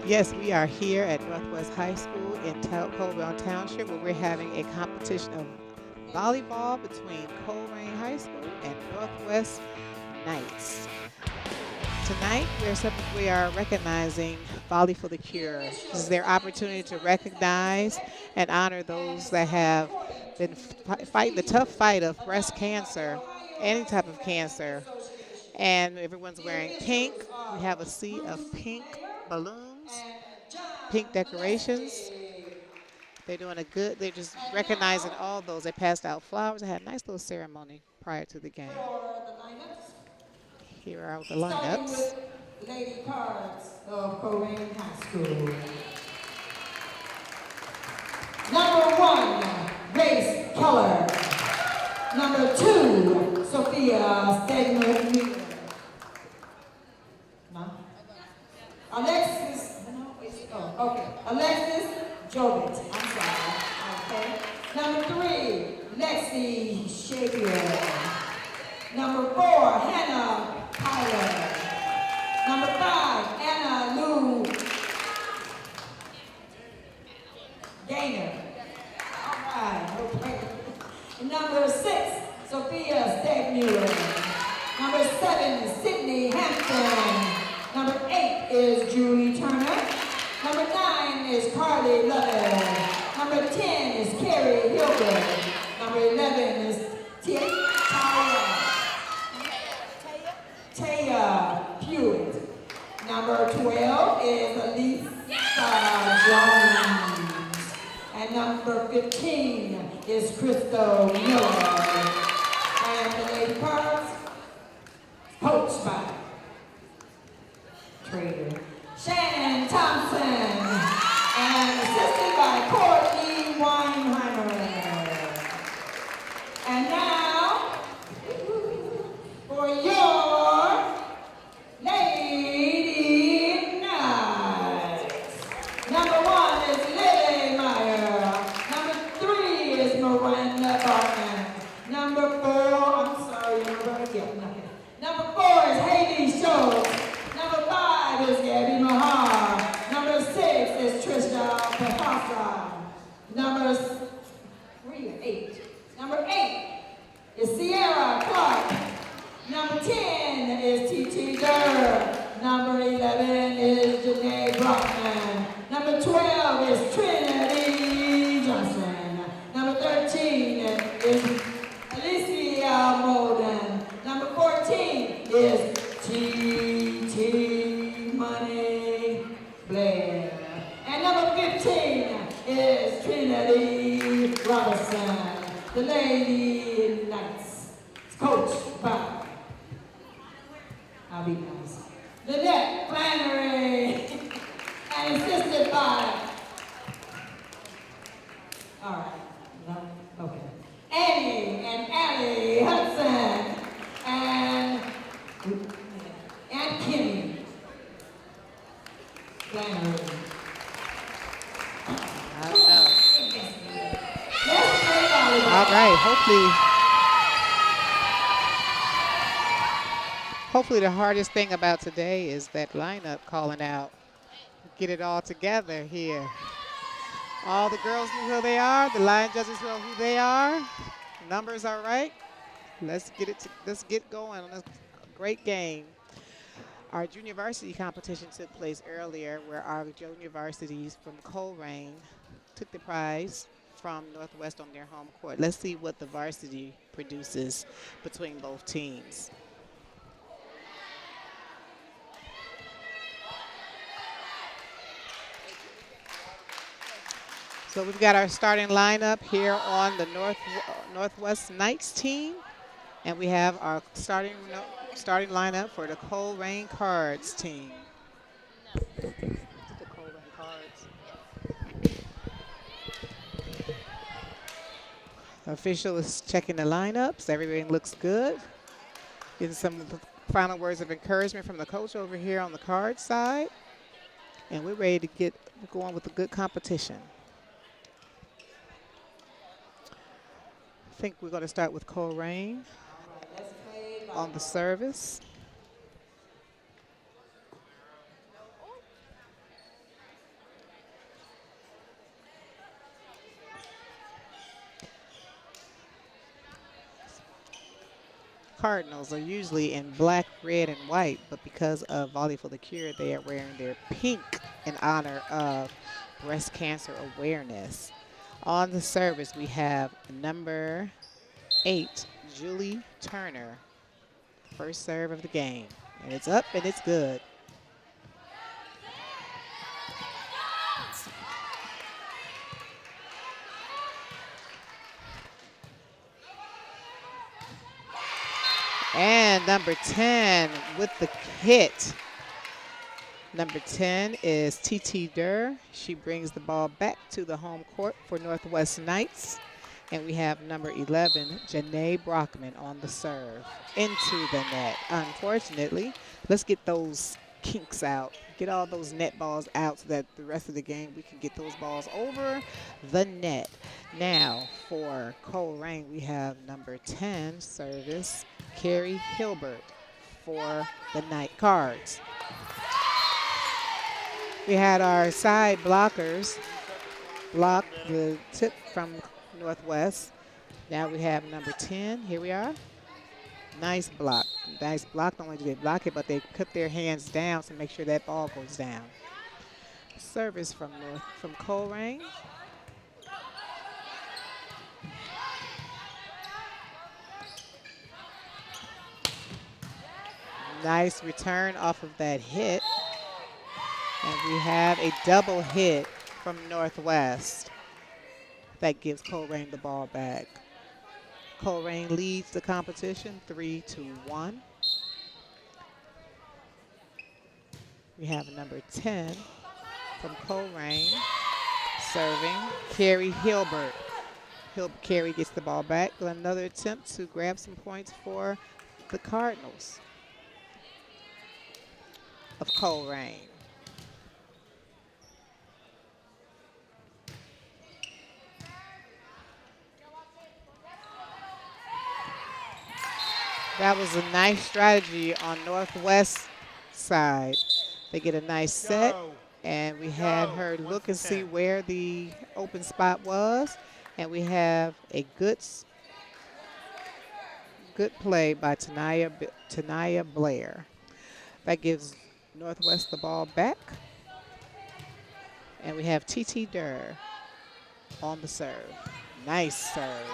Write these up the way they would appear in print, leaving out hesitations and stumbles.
Yes, we are here at Northwest High School in Colerain Township where we're having a competition of volleyball between Colerain High School and Northwest Knights. Tonight, we are recognizing Volley for the Cure. This is their opportunity to recognize and honor those that have been fighting the tough fight of breast cancer, any type of cancer. And everyone's wearing pink. We have a sea of pink balloons, pink decorations. They're just recognizing all those. They passed out flowers. They had a nice little ceremony prior to the game. Here are the Starting lineups. with Lady Cards of Colerain High School. Number 1, Grace Keller. Number 2, Sophia Stegner. Alexis, Alexis Jovit. I'm sorry. Okay. Number 3, Lexi Shapier. Number 4, Hannah Tyler. Number 5, Anna Lou Gaynor. All right, okay. Number 6, Sophia Stegmuller. Number 7, Sydney Hampton. Number 8 is Julie Turner. Number 9 is Carly Lovett. Number 10 is Carrie Hilbert. Number 11 is Taya Hewitt. Number 12 is Elisa Jones. And number 15 is Crystal Miller. And the Lady Cards, coached by Trader Shannon Thompson. And assisted by Courtney Weinheimer. And now, for your Lady Knights. Number 1 is Lily Meyer. Number 3 is Miranda Barton. Number 4 is Haley Schultz. Number 5 is Gabby Mahar. Number 6 is Trisha Pehasa. Number 8 is Sierra Clark. Number 10 is T.T. Durr. Number 11 is Janae Brockman. Number 12 is Trinity Johnson. Number 13 is Alicia Molden. Number 14 is T.T. Money Blair. And number 15 is Trinity Robinson. The Lady Knights. It's coached by, I'll be nice, Lynette Flannery. And assisted by, all right, no, okay, Annie and Allie Hudson. And Kimmy Flannery. I don't know. Let's play volleyball. All right. Hopefully the hardest thing about today is that lineup calling out. Get it all together here. All the girls know who they are. The line judges know who they are. Numbers are right. Let's get going on this great game. Our junior varsity competition took place earlier where our junior varsities from Colerain took the prize from Northwest on their home court. Let's see what the varsity produces between both teams. So we've got our starting lineup here on the Northwest Knights team. And we have our starting lineup for the Colerain Cards team. The Colerain Cards. The official is checking the lineups. Everything looks good. Getting some final words of encouragement from the coach over here on the card side. And we're ready to get going with a good competition. I think we're going to start with Colerain on the service. Cardinals are usually in black, red, and white, but because of Volley for the Cure, they are wearing their pink in honor of breast cancer awareness. On the service, we have number 8, Julie Turner. First serve of the game. And it's up and it's good. And number 10 with the hit. Number 10 is TT Durr. She brings the ball back to the home court for Northwest Knights. And we have number 11, Janae Brockman on the serve into the net. Unfortunately, let's get those kinks out. Get all those net balls out so that the rest of the game we can get those balls over the net. Now for Colerain, we have number 10 service, Carrie Hilbert for the Night Cards. We had our side blockers block the tip from Northwest. Now we have number 10. Here we are. Nice block. Nice block. Not only did they block it, but they put their hands down to make sure that ball goes down. Service from Colerain. Nice return off of that hit. And we have a double hit from Northwest. That gives Colerain the ball back. Colerain leads the competition 3-1. We have number 10 from Colerain serving, Carrie Hilbert. Carrie gets the ball back with another attempt to grab some points for the Cardinals of Colerain. That was a nice strategy on Northwest side. They get a nice set, and we had her look and see where the open spot was, and we have a good play by Tanaya Blair. That gives Northwest the ball back, and we have TT Durr on the serve. Nice serve.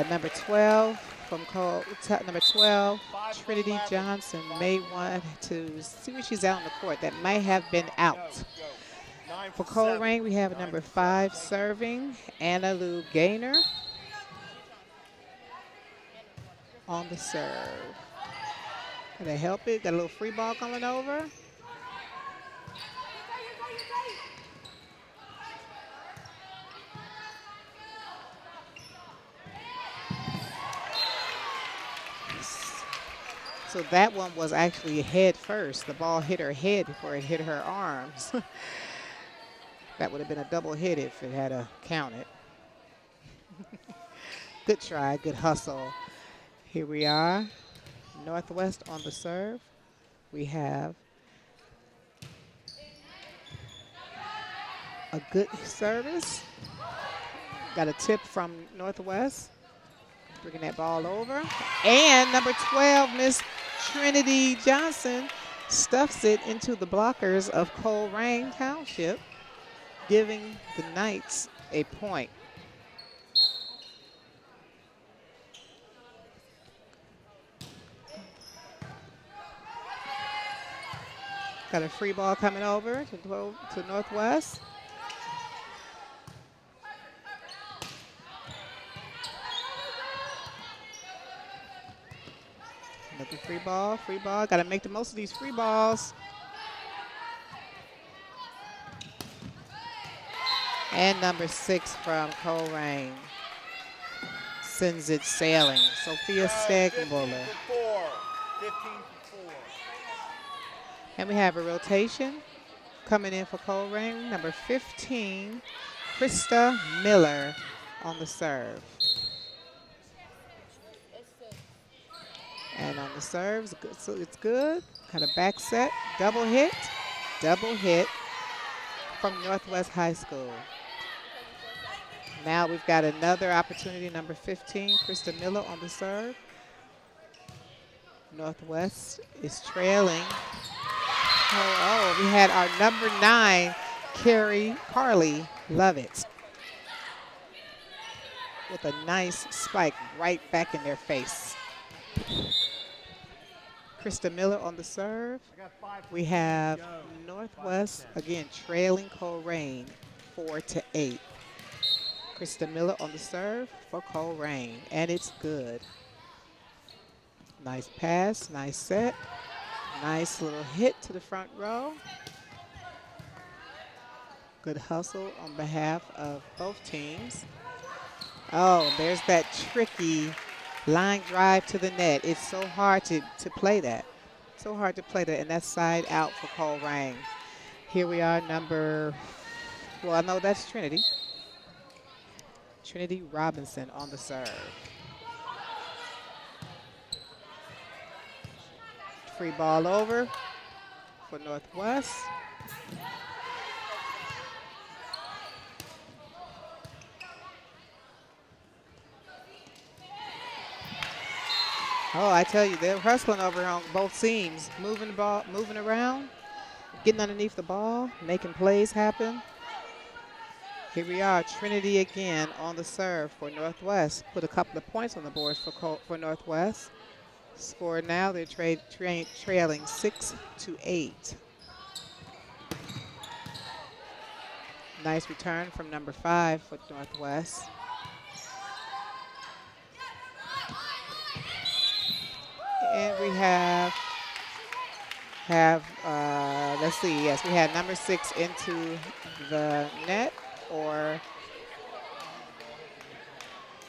Number 12 from number 12, Trinity Johnson may want to see when she's out on the court. That might have been out. For Colerain, we have number 5 serving, Anna Lou Gaynor on the serve. Can they help it? Got a little free ball coming over. So that one was actually head first. The ball hit her head before it hit her arms. That would have been a double hit if it had counted. Good try, good hustle. Here we are, Northwest on the serve. We have a good service. Got a tip from Northwest. Bringing that ball over. And number 12, Miss Trinity Johnson, stuffs it into the blockers of Colerain Township, giving the Knights a point. Got a free ball coming over to Northwest. Another free ball, free ball. Got to make the most of these free balls. And number 6 from Colerain sends it sailing. Sophia Stegmuller. 15-4. And we have a rotation coming in for Colerain. Number 15, Krista Miller on the serve. And on the serves, so it's good. Kind of back set, double hit from Northwest High School. Now we've got another opportunity, number 15, Krista Miller on the serve. Northwest is trailing. We had our number 9, Carly Lovett, with a nice spike right back in their face. Krista Miller on the serve. We have Northwest again trailing Colerain 4-8. Krista Miller on the serve for Colerain, and it's good. Nice pass, nice set, nice little hit to the front row. Good hustle on behalf of both teams. Oh, there's that tricky line drive to the net. It's so hard to play that. So hard to play that, and that's side out for Colerain. Here we are, I know that's Trinity. Trinity Robinson on the serve. Free ball over for Northwest. Oh, I tell you, they're hustling over on both teams, moving the ball, moving around, getting underneath the ball, making plays happen. Here we are, Trinity again on the serve for Northwest. Put a couple of points on the board for Northwest. Score now, they're trailing 6-8. Nice return from number 5 for Northwest. And we let's see, yes, we had number 6 into the net, or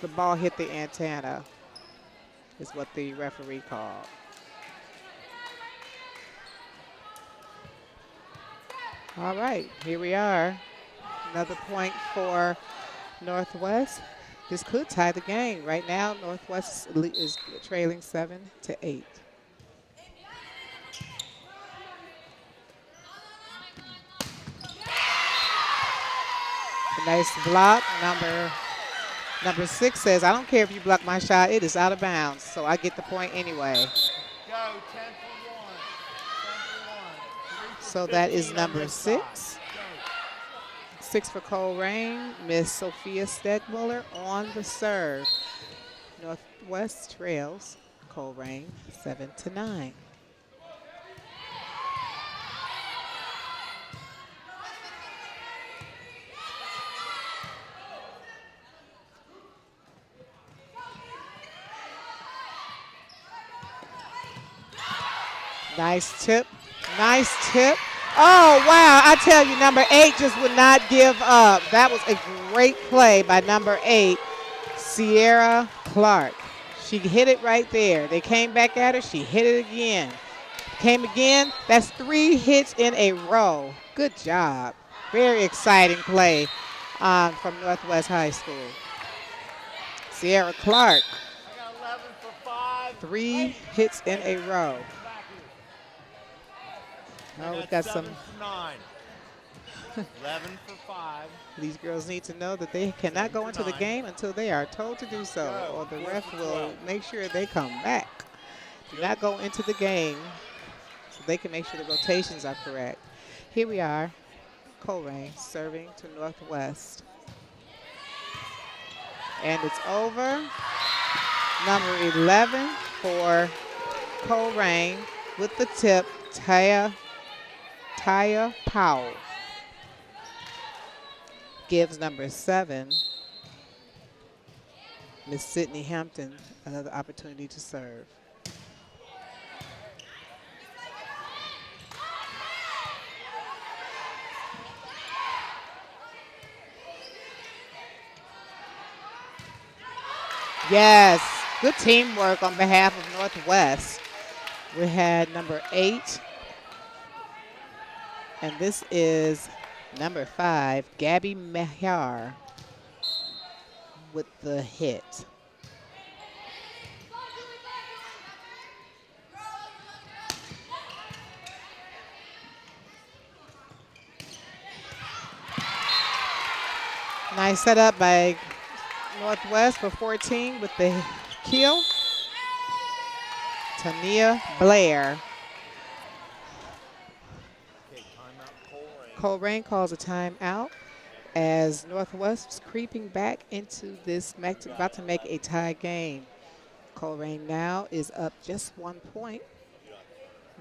the ball hit the antenna, is what the referee called. All right, here we are. Another point for Northwest. This could tie the game. Right now, Northwest is trailing 7-8. A nice block. Number 6 says, I don't care if you block my shot, it is out of bounds, so I get the point anyway. Go, 10 for 1. 10 for 1. So that is number 6. 6 for Colerain, Miss Sophia Stegmuller on the serve. Northwest trails Colerain 7-9. Nice tip. Nice tip. Oh, wow. I tell you, number 8 just would not give up. That was a great play by number 8, Sierra Clark. She hit it right there. They came back at her. She hit it again. Came again. That's 3 hits in a row. Good job. Very exciting play from Northwest High School. Sierra Clark. 3 hits in a row. Oh, we've got some. 9. 11 for 5. These girls need to know that they cannot go into the game until they are told to do so, or the ref will make sure they come back. Do not go into the game so they can make sure the rotations are correct. Here we are, Colerain serving to Northwest. And it's over. Number 11 for Colerain with the tip, Taya Powell. Gives number 7, Miss Sydney Hampton, another opportunity to serve. Yes, good teamwork on behalf of Northwest. We had number 8, and this is number 5, Gabby Mahar with the hit. Nice setup by Northwest for 14 with the kill. Tania Blair. Okay, timeout, Colerain. Colerain calls a timeout as Northwest is creeping back into this, about to make a tie game. Colerain now is up just 1 point.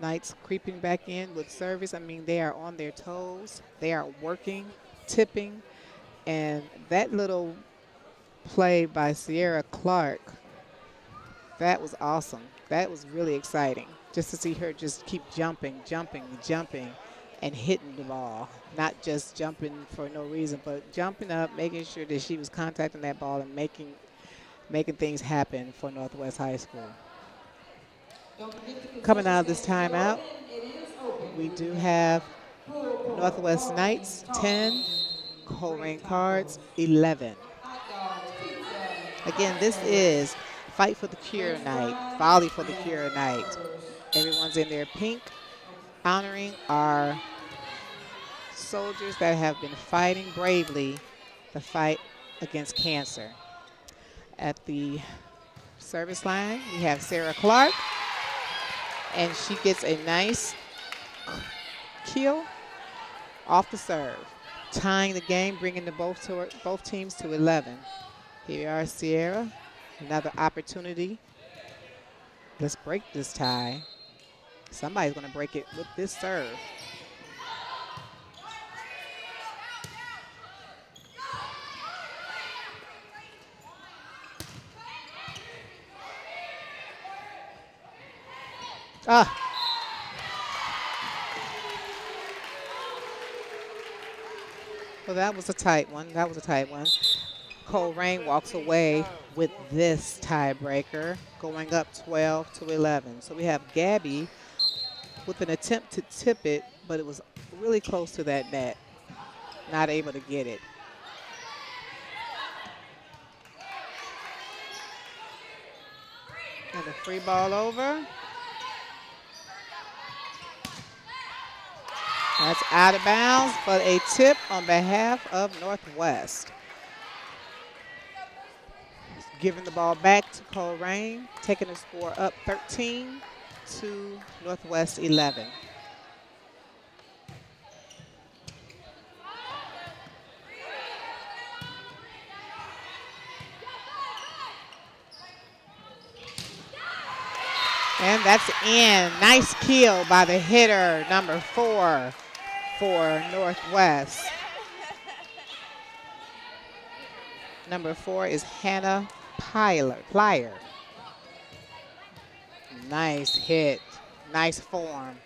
Knights creeping back in with service. I mean, they are on their toes. They are working, tipping, and that little play by Sierra Clark, that was awesome. That was really exciting just to see her just keep jumping, jumping, jumping, and hitting the ball. Not just jumping for no reason, but jumping up, making sure that she was contacting that ball and making things happen for Northwest High School. Don't forget the Coming concession out of this stand is still timeout, open. It is open. we You do can have pull pork, Northwest coffee, Knights 10, tossing, Colerain great Cards tacos, 11. hot dogs, pizza, Again, craft this service, is Fight for the Cure French night, fries, Volley for the and Cure night. crackers. Everyone's in their pink, honoring our soldiers that have been fighting bravely the fight against cancer. At the service line, we have Sarah Clark, and she gets a nice kill off the serve, tying the game, bringing both teams to 11. Here we are, Sierra, another opportunity. Let's break this tie. Somebody's going to break it with this serve. Ah. Well, that was a tight one. That was a tight one. Colerain walks away with this tiebreaker, going up 12 to 11. So we have Gabby with an attempt to tip it, but it was really close to that net. Not able to get it. And the free ball over. That's out of bounds, but a tip on behalf of Northwest. Giving the ball back to Colerain, taking the score up 13 to Northwest 11. And that's in. Nice kill by the hitter, number 4 for Northwest. Number 4 is Hannah Plyer. Nice hit, nice form,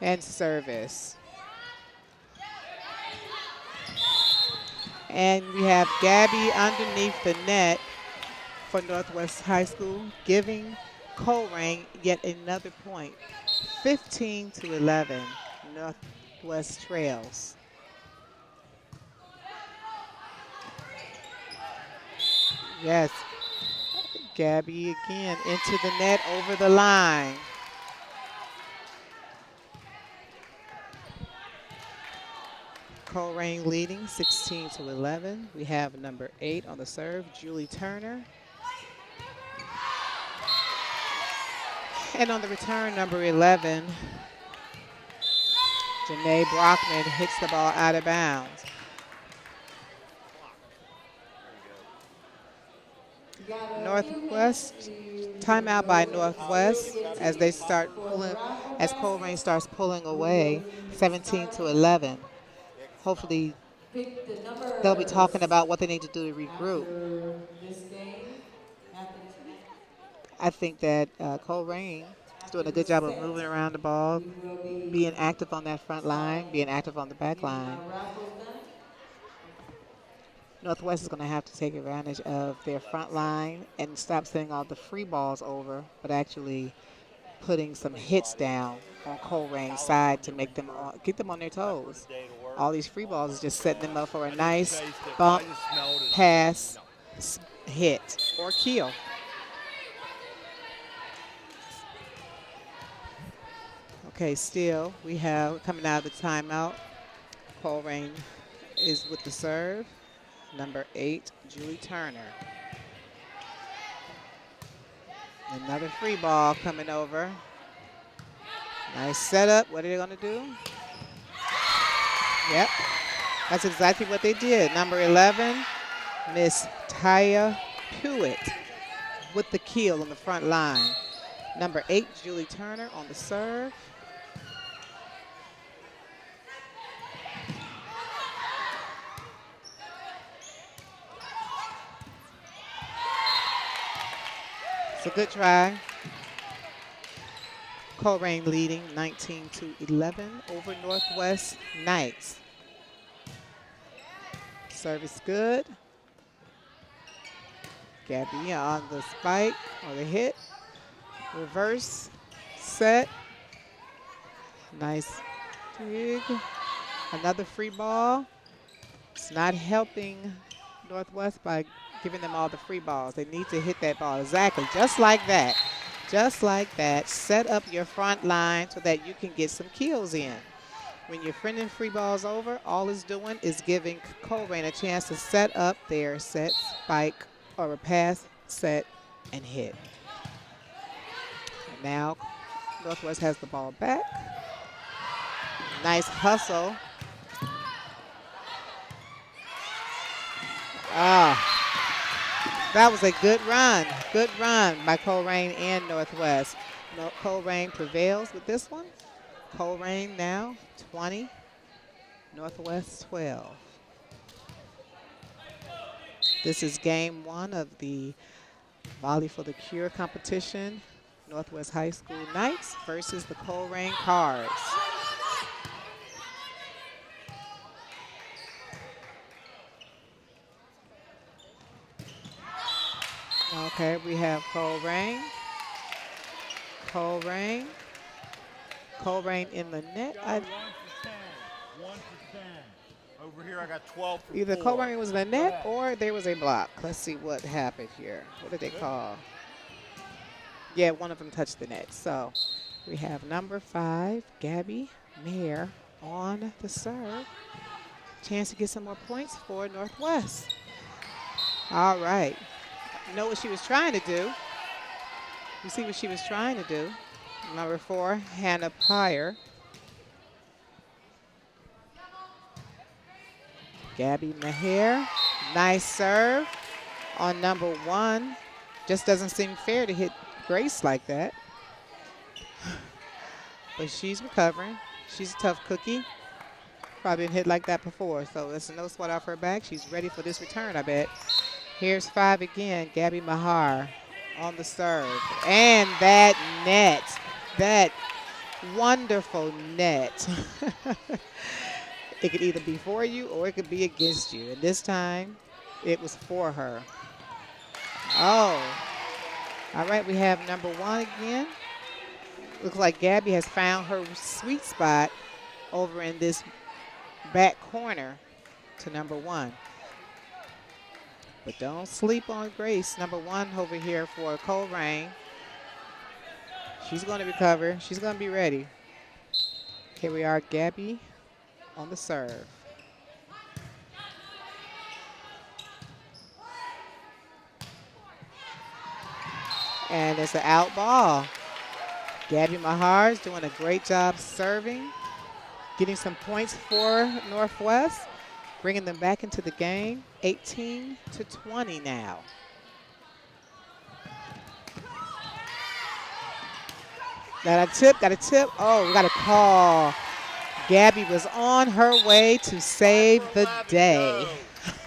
and service. And we have Gabby underneath the net for Northwest High School, giving Colerain yet another point. 15 to 11, Northwest trails. Yes, Gabby again into the net, over the line. Colerain leading 16 to 11. We have number 8 on the serve, Julie Turner. And on the return, number 11, Janae Brockman hits the ball out of bounds. Northwest, timeout by Northwest as they start pulling, as Colerain starts pulling away, 17 to 11. Hopefully, they'll be talking about what they need to do to regroup. I think that Colerain is doing a good job of moving around the ball, being active on that front line, being active on the back line. Northwest is going to have to take advantage of their front line and stop sending all the free balls over, but actually putting some hits down on Colerain's side to make them get them on their toes. All these free balls is just setting them up for a nice bump, pass, hit, or kill. Okay, still we have coming out of the timeout. Colerain is with the serve. Number 8, Julie Turner. Another free ball coming over. Nice setup. What are they going to do? Yep, that's exactly what they did. Number 11, Miss Taya Pewitt with the kill on the front line. Number 8, Julie Turner on the serve. It's a good try. Colerain leading 19-11 over Northwest Knights. Service good. Gabby on the spike or the hit. Reverse set. Nice dig. Another free ball. It's not helping Northwest by giving them all the free balls. They need to hit that ball. Exactly. Just like that. Just like that. Set up your front line so that you can get some kills in. When you're friending free balls over, all it's doing is giving Colerain a chance to set up their set, spike, or a pass, set, and hit. And now Northwest has the ball back. Nice hustle. That was a good run. Good run by Colerain and Northwest. Colerain prevails with this one. Colerain now 20, Northwest 12. This is game 1 of the Volley for the Cure competition. Northwest High School Knights versus the Colerain Cards. Okay, we have Colerain. Colerain in the net. 1 for 10. 1 for 10. Over here, I got 12 for Either 4. Colerain was in the net or there was a block. Let's see what happened here. What did they call? Yeah, one of them touched the net. So we have number 5, Gabby Mayer on the serve. Chance to get some more points for Northwest. All right. You know what she was trying to do. You see what she was trying to do. Number 4, Hannah Pryor. Gabby Maher, nice serve on number 1. Just doesn't seem fair to hit Grace like that. But she's recovering. She's a tough cookie. Probably been hit like that before, so there's no sweat off her back. She's ready for this return, I bet. Here's 5 again, Gabby Mahar on the serve. And that net, that wonderful net. It could either be for you or it could be against you. And this time, it was for her. Oh. All right, we have number 1 again. Looks like Gabby has found her sweet spot over in this back corner to number 1. But don't sleep on Grace, number 1 over here for Colerain. She's going to recover. She's going to be ready. Here we are, Gabby on the serve. And it's an out ball. Gabby Mahar is doing a great job serving, getting some points for Northwest, bringing them back into the game. 18-20 now. Got a tip. Oh, we got a call. Gabby was on her way to save the day.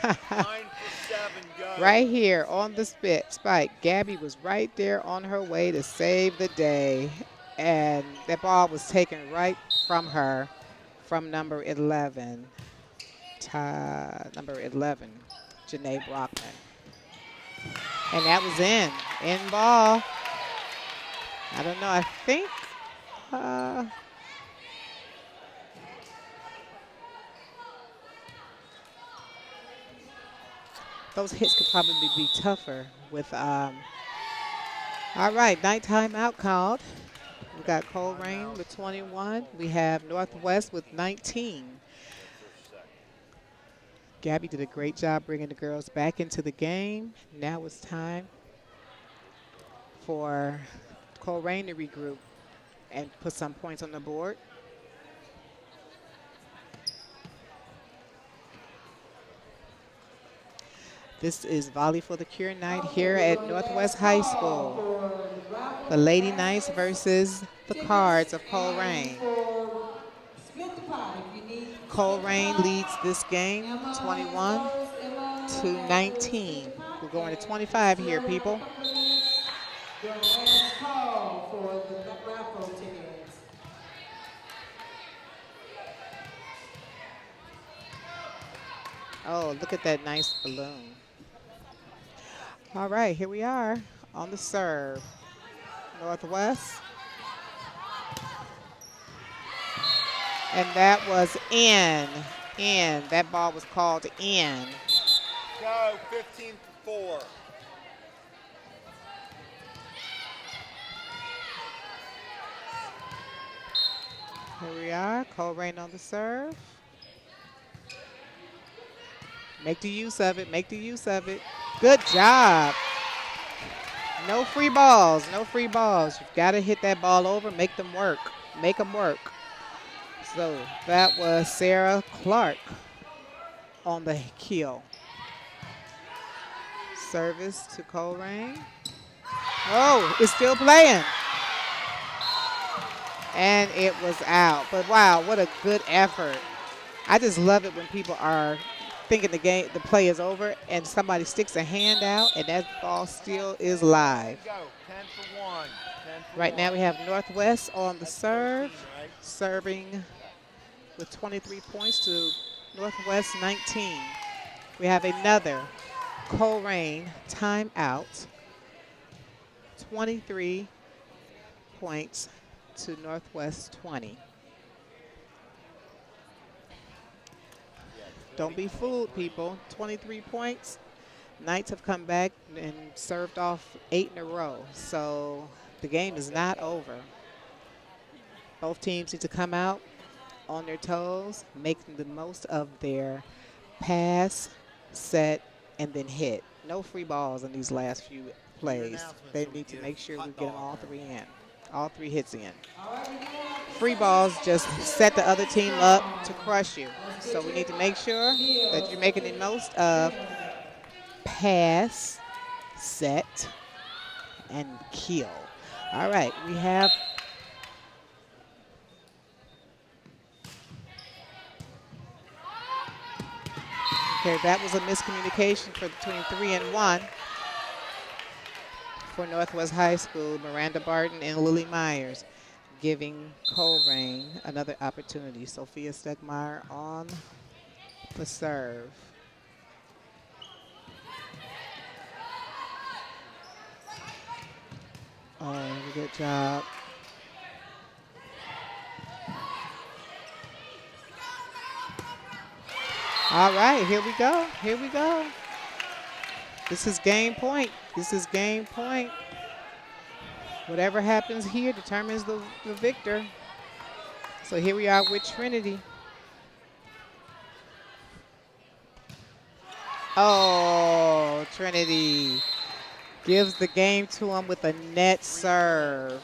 9 for 7, go. Right here on the spike. Gabby was right there on her way to save the day. And that ball was taken right from her, from number 11. Number 11, Janae Brockman. And that was in ball. I don't know, I think, those hits could probably be tougher with, all right, night timeout called. We got Colerain with 21. We have Northwest with 19. Gabby did a great job bringing the girls back into the game. Now it's time for Colerain to regroup and put some points on the board. This is Volley for the Cure night here at Northwest High School. The Lady Knights versus the Cards of Colerain. Colerain leads this game 21-19. We're going to 25 here, people. Your last call for the raffle tickets. Oh, look at that nice balloon. All right, here we are on the serve. Northwest. And that was in. That ball was called in. Go, 15-4. Here we are, Colerain on the serve. Make the use of it, make the use of it. Good job. No free balls, no free balls. You've got to hit that ball over, make them work. Make them work. So that was Sarah Clark on the kill. Service to Colerain. Oh, it's still playing. And it was out. But wow, what a good effort. I just love it when people are thinking the play is over and somebody sticks a hand out and that ball still is live. Go, 10-1. Right now we have Northwest on the serve, serving with 23 points to Northwest 19. We have another Colerain timeout, 23 points to Northwest 20. Don't be fooled, people. 23 points. Knights have come back and served off 8 in a row. So the game is not over. Both teams need to come out on their toes, making the most of their pass, set, and then hit. No free balls in these last few plays. They need to make sure we get them all 3 in. All 3 hits in. Free balls just set the other team up to crush you. So we need to make sure that you're making the most of pass, set, and kill. All right, we have okay, that was a miscommunication between 3 and 1 for Northwest High School. Miranda Barton and Lily Myers giving Colerain another opportunity. Sophia Stegmeyer on the serve. Oh, good job. All right, here we go. Here we go. This is game point. This is game point. Whatever happens here determines the victor. So here we are with Trinity. Oh, Trinity gives the game to him with a net serve.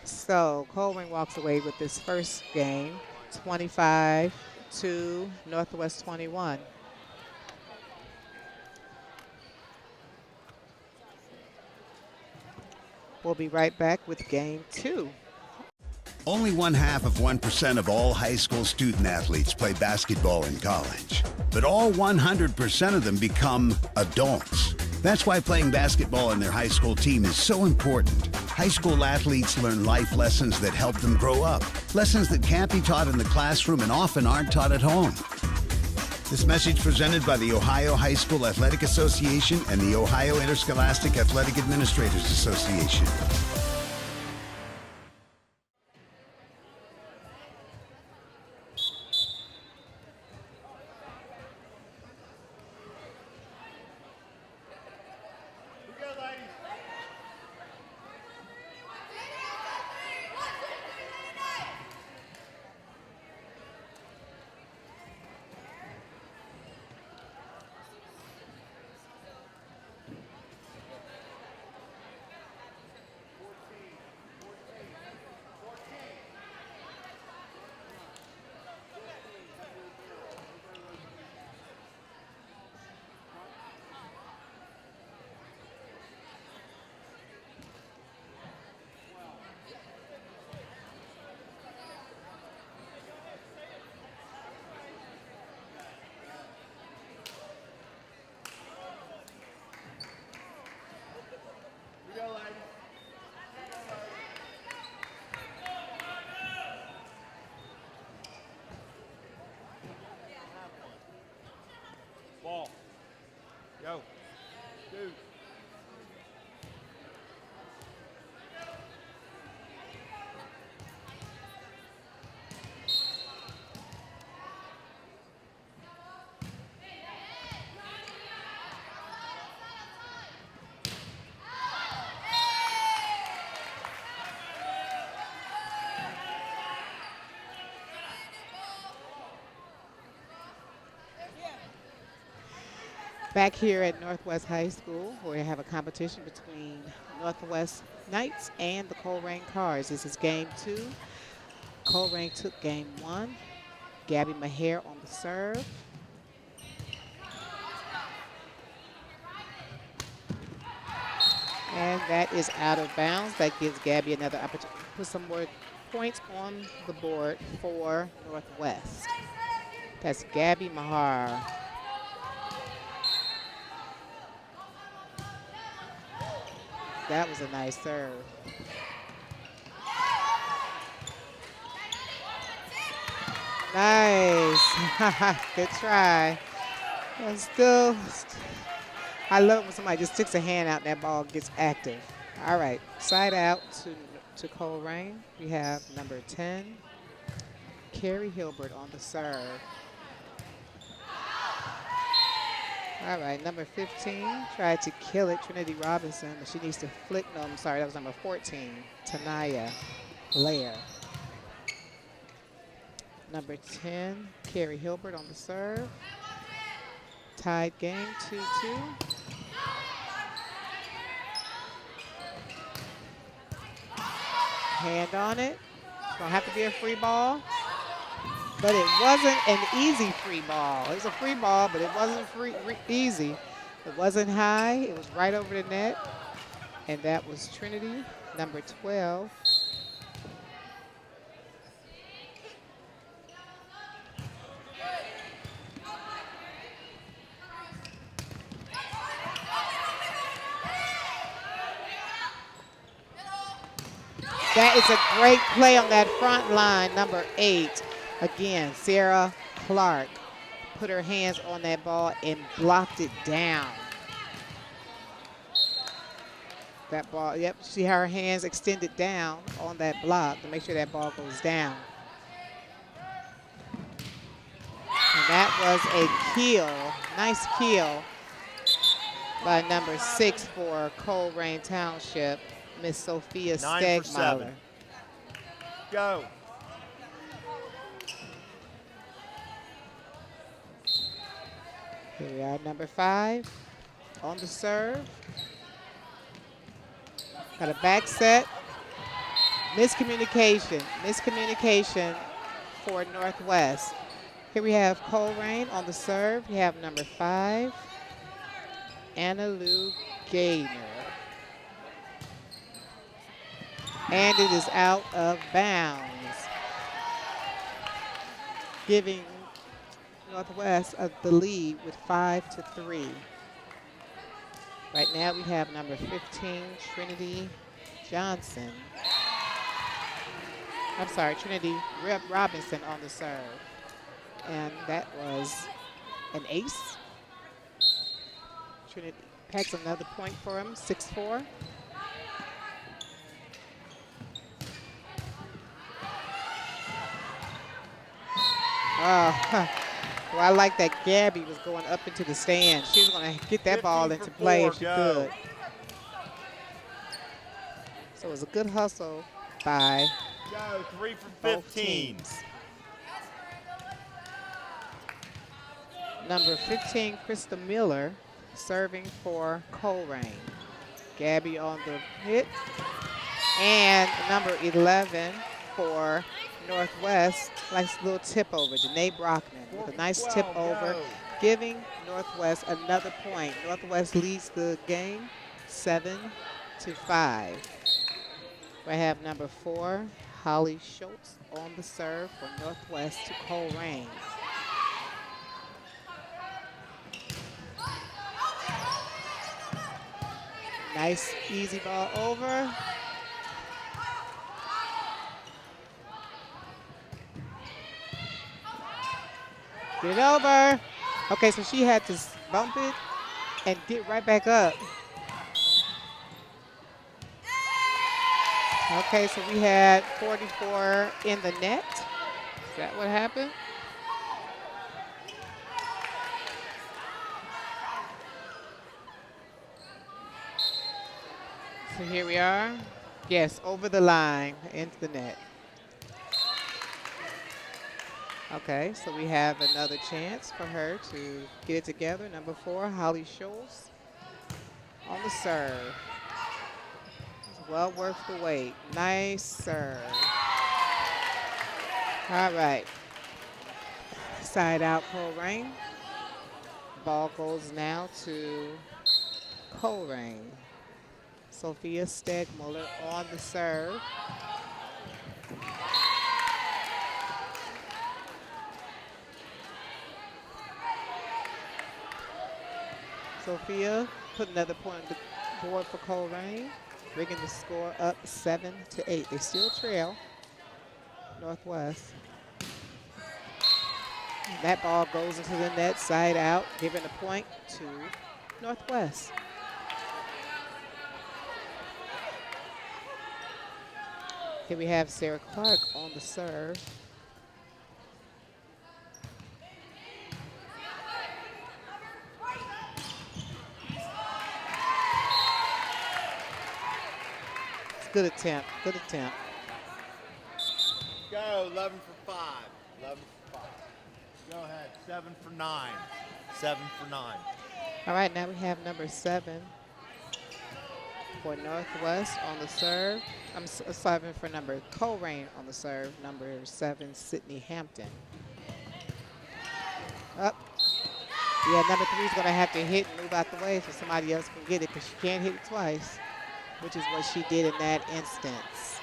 So Colerain walks away with this first game, 25 to Northwest 21. We'll be right back with game 2. Only 0.5% of all high school student athletes play basketball in college. But all 100% of them become adults. That's why playing basketball in their high school team is so important. High school athletes learn life lessons that help them grow up. Lessons that can't be taught in the classroom and often aren't taught at home. This message presented by the Ohio High School Athletic Association and the Ohio Interscholastic Athletic Administrators Association. Back here at Northwest High School, where we have a competition between Northwest Knights and the Colerain Cars. This is game 2. Colerain took game 1. Gabby Maher on the serve. And that is out of bounds. That gives Gabby another opportunity to put some more points on the board for Northwest. That's Gabby Maher. That was a nice serve. Nice. Good try. And still, I love when somebody just sticks a hand out and that ball gets active. All right, side out to Colerain. We have number 10, Carrie Hilbert on the serve. All right, number 15 tried to kill it, Trinity Robinson, but she needs to flick. No, I'm sorry, that was number 14, Tanaya Blair. Number 10, Carrie Hilbert on the serve. Tied game, 2-2. Hand on it. It's gonna have to be a free ball. But it wasn't an easy free ball. It was a free ball, but it wasn't easy. It wasn't high. It was right over the net. And that was Trinity, number 12. That is a great play on that front line, number 8. Again, Sarah Clark put her hands on that ball and blocked it down. That ball, yep, see how her hands extended down on that block to make sure that ball goes down. And that was a kill, nice kill by number 6 for Colerain Township, Miss Sophia 9 for Stegmaier. 7. Go. Here we are, number 5 on the serve. Got a back set. Miscommunication for Northwest. Here we have Colerain on the serve. We have number 5, Anna Lou Gaynor. And it is out of bounds, giving Northwest the lead with 5-3. Right now we have number 15, Trinity Johnson. I'm sorry, Trinity Robinson on the serve. And that was an ace. Trinity packs another point for him, 6-4. Oh, well, I like that Gabby was going up into the stand. She was going to get that ball into play if she could. So it was a good hustle by Go, 3 for both 15. teams. Number 15, Krista Miller, serving for Colerain. Gabby on the hit. And number 11 for Northwest, nice little tip over, Danae Brockman with a nice tip over, giving Northwest another point. Northwest leads the game 7-5. We have number 4, Holly Schultz on the serve for Northwest to Colerain. Nice easy ball over. Get it over. Okay, so she had to bump it and get right back up. Okay, so we had 44 in the net. Is that what happened? So here we are. Yes, over the line into the net. Okay, so we have another chance for her to get it together. Number 4, Holly Scholes on the serve. It's well worth the wait. Nice serve. All right. Side out Colerain. Ball goes now to Colerain. Sophia Stegmuller on the serve. Sophia put another point on the board for Colerain, bringing the score up 7-8. They still trail Northwest. That ball goes into the net, side out, giving a point to Northwest. Here we have Sarah Clark on the serve. It's a good attempt, good attempt. Go. 11 for 5. 11 for 5. Go ahead. 7 for 9. 7 for 9. All right, now we have number 7 for Northwest on the serve. 7 for number Colerain on the serve. Number 7, Sydney Hampton. Up. Yeah, number 3 is going to have to hit and move out the way so somebody else can get it because she can't hit it twice, which is what she did in that instance.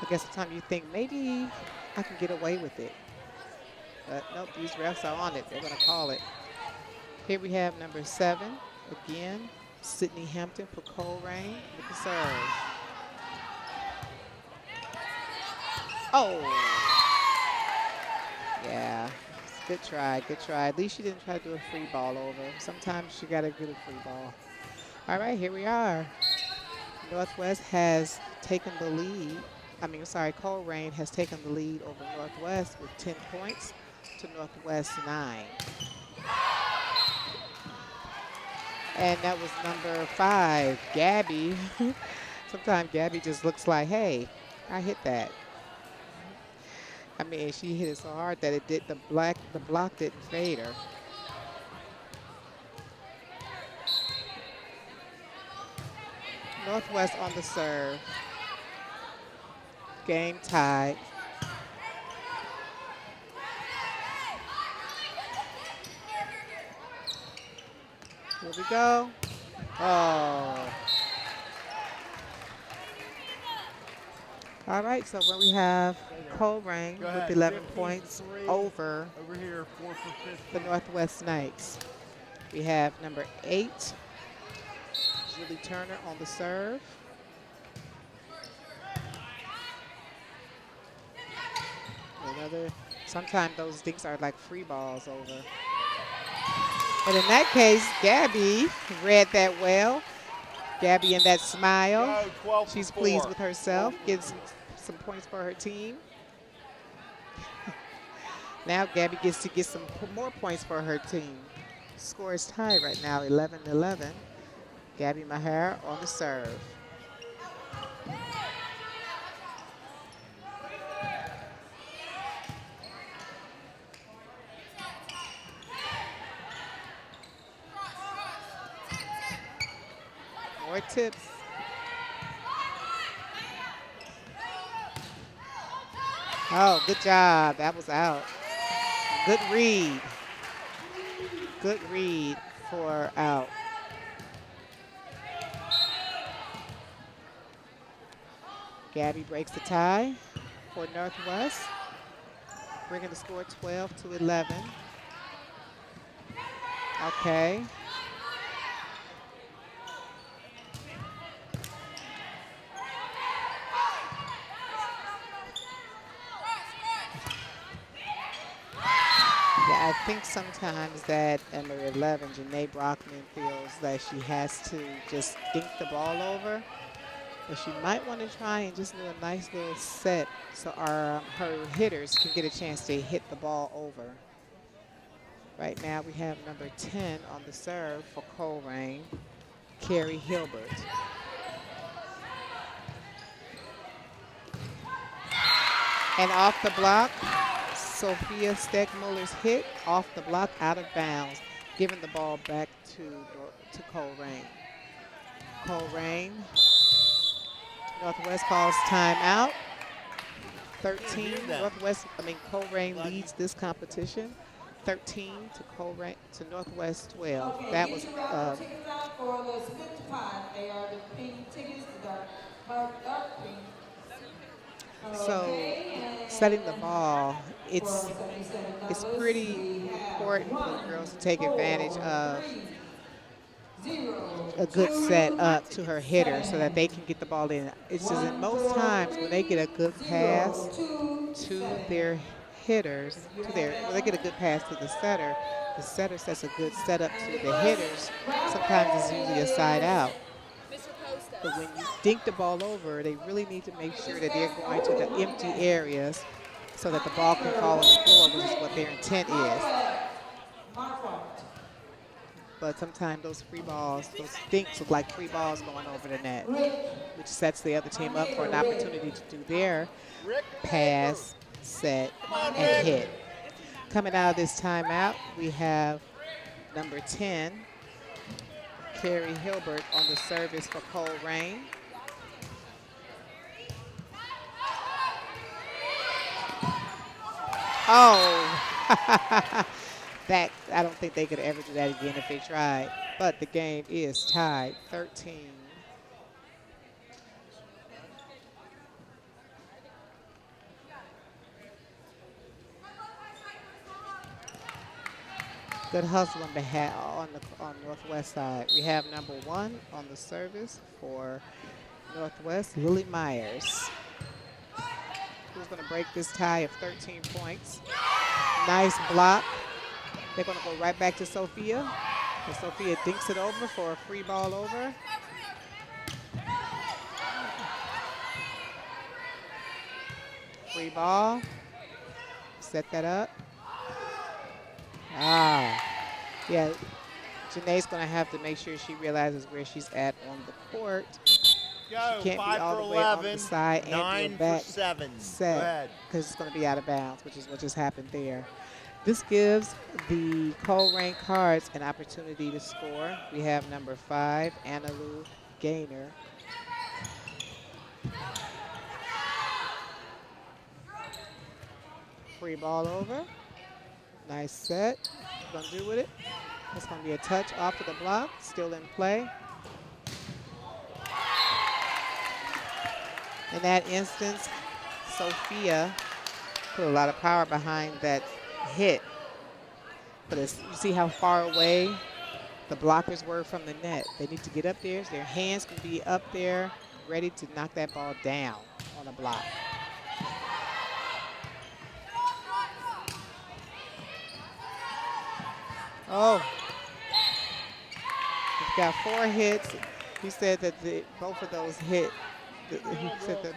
I guess sometimes you think maybe I can get away with it. But nope, these refs are on it. They're going to call it. Here we have number 7, again, Sydney Hampton for Colerain with the serve. Oh! Yeah, good try, good try. At least she didn't try to do a free ball over. Sometimes you got to get a free ball. All right, here we are. Northwest has taken the lead. Colerain has taken the lead over Northwest with 10 points to Northwest 9. And that was number 5, Gabby. Sometimes Gabby just looks like, hey, I hit that. I mean, she hit it so hard that it did the block didn't fade her. Northwest on the serve. Game tied. Here we go. Oh. All right, so when we have Colerain with 11 points over here, 4 for 15. the Northwest Knights. We have number 8, Julie Turner on the serve. Sometimes those things are like free balls over. But in that case, Gabby read that well. Gabby in that smile. Go. 12 for She's 4. pleased with herself, getting some points for her team. Now Gabby gets to get some more points for her team. Score is tied right now, 11-11. Gabby Maher on the serve. More tips. Oh, good job. That was out. Good read. Good read for out. Gabby breaks the tie for Northwest, bringing the score 12-11. Okay. Yeah, I think sometimes that number 11, Janae Brockman, feels that she has to just dink the ball over. But she might want to try and just do a nice little set so her hitters can get a chance to hit the ball over. Right now we have number 10 on the serve for Colerain, Carrie Hilbert. And off the block, Sophia Stegmuller's hit off the block out of bounds, giving the ball back to Colerain. Colerain, Northwest calls timeout. 13, Colerain leads this competition. 13 to Colerain to Northwest 12. Okay, That get was your tickets out for the split to 5. They are the pink tickets, the dark pink. so Okay, setting the and ball. for It's $77, pretty we have important for the 1, girls to take 4, advantage of 3, 0, a good 2, set up to her hitter so that 7. they can get the ball in. It's just in 1, most 4, times when they 3, get a good 0, pass 2, to 7. their hitters, You to have their that when they get a one? good pass to the setter sets a good setup And to the the first hitters. Sometimes it's usually a side rapper out. is But when you dink the ball over, they really need to make sure that they're going to the empty areas so that the ball can fall on the floor, which is what their intent is. Mark White. But sometimes those free balls, those dinks look like free balls going over the net, Rick, which sets the other team my up for an neighbor, Rick. opportunity to do their Rick, pass, set, come on, and Rick. hit. Coming out of this timeout, we have number 10, Carrie Hilbert on the service for Colerain. Oh, that I don't think they could ever do that again if they tried. But the game is tied 13. Good hustle on behalf on Northwest side. We have number 1 on the service for Northwest, Lily Myers, who's going to break this tie of 13 points. Nice block. They're going to go right back to Sophia. And Sophia dinks it over for a free ball over. Free ball. Set that up. Yeah. Janae's going to have to make sure she realizes where she's at on the court. Go, She can't be 5 all for the way on 11, the side and do 9 a for back 7. Go set ahead. because it's going to be out of bounds, which is what just happened there. This gives the Colerain Cards an opportunity to score. We have number 5, Anna Lou Gaynor. Free ball over. Nice set. Gonna do with it. It's gonna be a touch off of the block. Still in play. In that instance, Sophia put a lot of power behind that hit. But you see how far away the blockers were from the net. They need to get up there. Their hands can be up there, ready to knock that ball down on a block. Oh, we've got 4 hits. He said that both of those hit. He said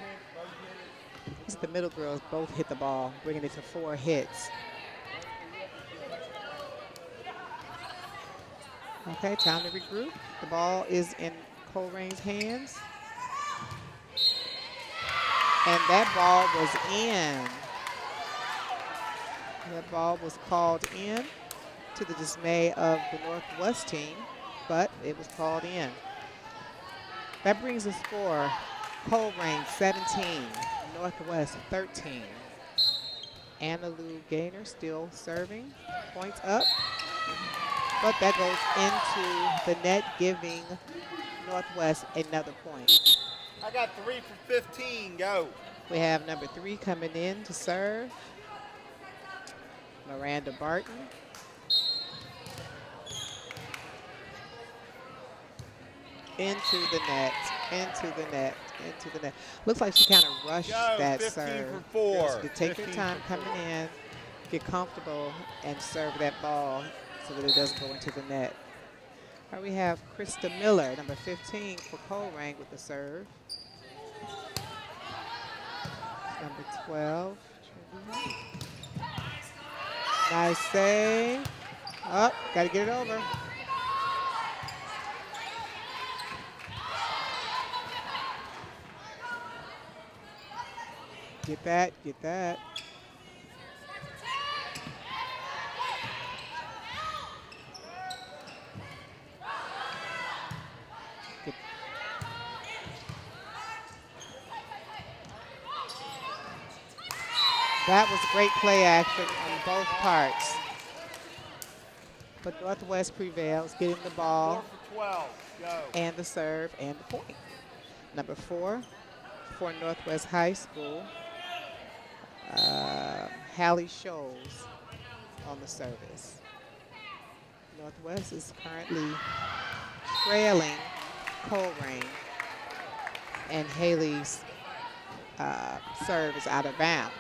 the middle girls both hit the ball, bringing it to 4 hits. Okay, time to regroup. The ball is in Colerain's hands. And that ball was in. That ball was called in, to the dismay of the Northwest team, but it was called in. That brings the score, Colerain 17, Northwest 13. Anna Lou Gaynor still serving, points up, but that goes into the net, giving Northwest another point. I got 3 for 15. Go. We have number 3 coming in to serve, Miranda Barton. Into the net, into the net, into the net. Looks like she kind of rushed Go, that 15 serve. for 4. Girls could take your 15 time for coming in, get comfortable, and serve that ball so that it doesn't go into the net. All right, we have Krista Miller, number 15 for Colerain with the serve. Number 12. Nice save. Up, got to get it over. Get that, get that. That was great play action on both parts. But Northwest prevails, getting the 4 ball for 12. Go. and the serve and the point. Number 4 for Northwest High School, Hallie Scholes on the service. Northwest is currently trailing Colerain, and Haley's serve is out of bounds.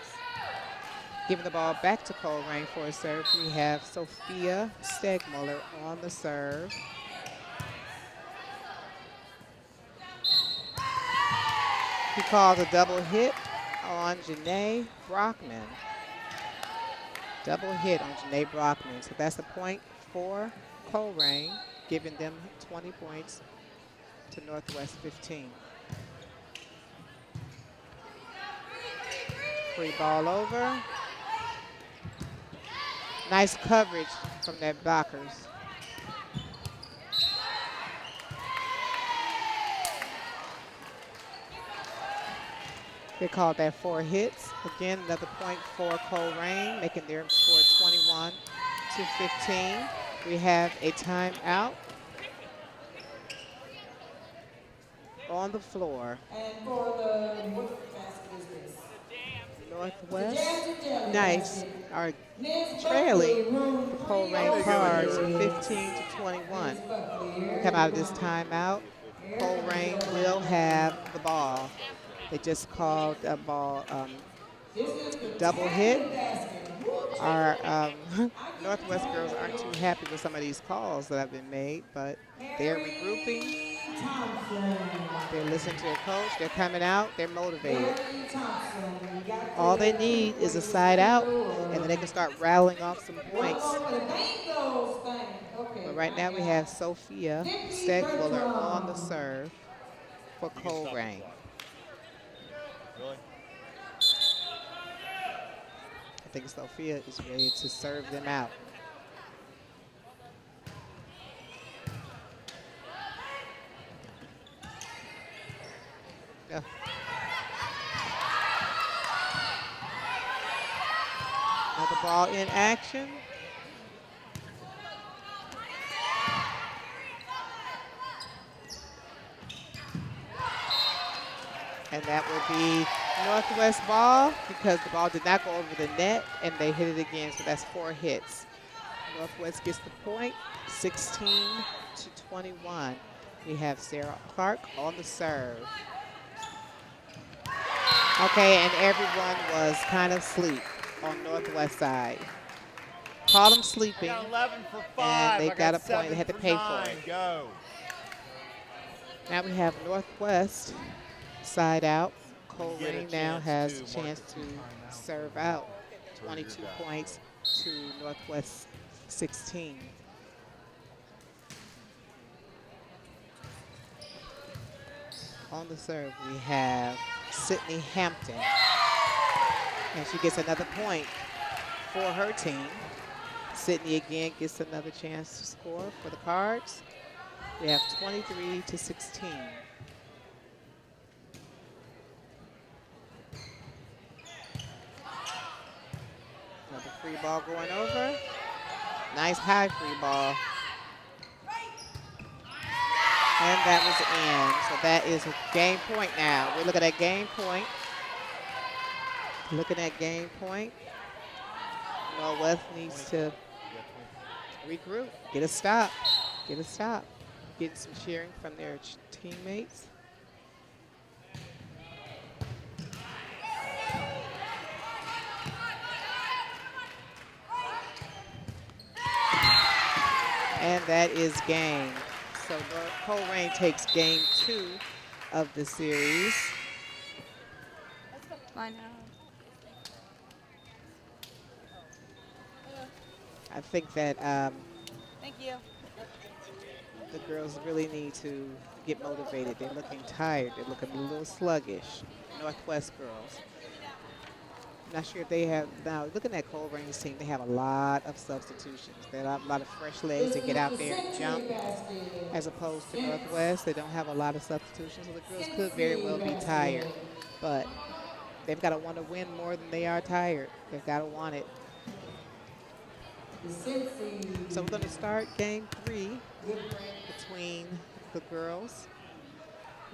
Giving the ball back to Colerain for a serve, we have Sophia Stegmuller on the serve. He called a double hit on Janae Brockman. Double hit on Janae Brockman. So that's a point for Colerain, giving them 20 points to Northwest 15. Free ball over. Nice coverage from their blockers. They called that 4 hits. Again, another point for Colerain, making their score 21 to 15. We have a timeout on the floor. And for the what basket is this? Northwest Knights are trailing Colerain Cards 15 to 21. Come out of this timeout. Colerain will have the ball. They just called a ball double hit. Our Northwest girls aren't too happy with some of these calls that have been made, but they're regrouping. They're listening to their coach. They're coming out. They're motivated. All they need is a side out, and then they can start rattling off some points. But right now we have Sophia Stegmuller on the serve for Colerain. Really? I think Sophia is ready to serve them out. Yeah. Another ball in action. And that will be Northwest ball because the ball did not go over the net and they hit it again. So that's 4 hits. Northwest gets the point, 16 to 21. We have Sarah Clark on the serve. Okay, and everyone was kind of asleep on Northwest side. Caught them sleeping, I got 11 for 5. and they I got a point. 7 They had to for pay 9. for it. Go. Now we have Northwest side out. You get a Colerain now chance has to a chance mark to serve out. 22 points to Northwest 16. On the serve, we have Sydney Hampton. And she gets another point for her team. Sydney again gets another chance to score for the Cards. We have 23 to 16. Another free ball going over. Nice high free ball. And that was in. So that is a game point now. We're looking at game point. Looking at game point. Northwest needs to regroup. Get a stop. Get a stop. Getting some cheering from their teammates. And that is game. So Colerain takes game 2 of the series. I know. I think that Thank you. the girls really need to get motivated. They're looking tired. They're looking a little sluggish. Northwest girls. Not sure if they have, now looking at Colerain's team, they have a lot of substitutions. There are a lot of fresh legs that get out there and jump. As opposed to Northwest, they don't have a lot of substitutions. So the girls could very well be tired. But They've got to want to win more than they are tired. They've got to want it. So we're going to start game 3 between the girls.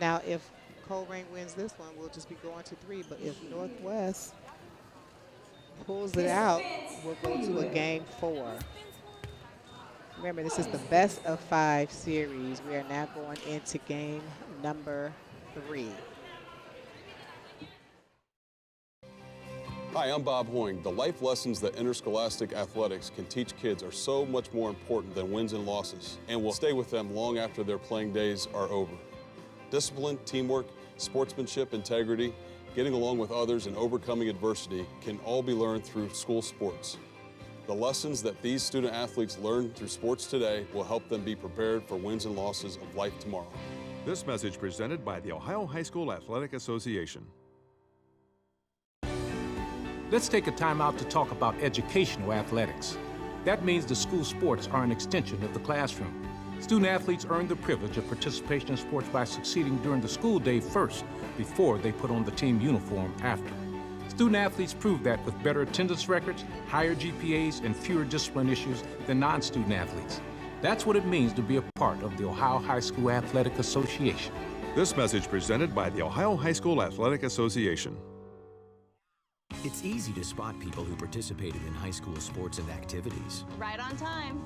Now, if Colerain wins this one, we'll just be going to 3. But if Northwest pulls it out, we'll go to a game 4. Remember, this is the best of 5 series. We are now going into game number 3. Hi, I'm Bob Hoying. The life lessons that interscholastic athletics can teach kids are so much more important than wins and losses, and will stay with them long after their playing days are over. Discipline, teamwork, sportsmanship, integrity, getting along with others, and overcoming adversity can all be learned through school sports. The lessons that these student athletes learn through sports today will help them be prepared for wins and losses of life tomorrow. This message presented by the Ohio High School Athletic Association. Let's take a time out to talk about educational athletics. That means the school sports are an extension of the classroom. Student athletes earn the privilege of participation in sports by succeeding during the school day first, before they put on the team uniform after. Student athletes prove that with better attendance records, higher GPAs, and fewer discipline issues than non-student athletes. That's what it means to be a part of the Ohio High School Athletic Association. This message presented by the Ohio High School Athletic Association. It's easy to spot people who participated in high school sports and activities. Right on time.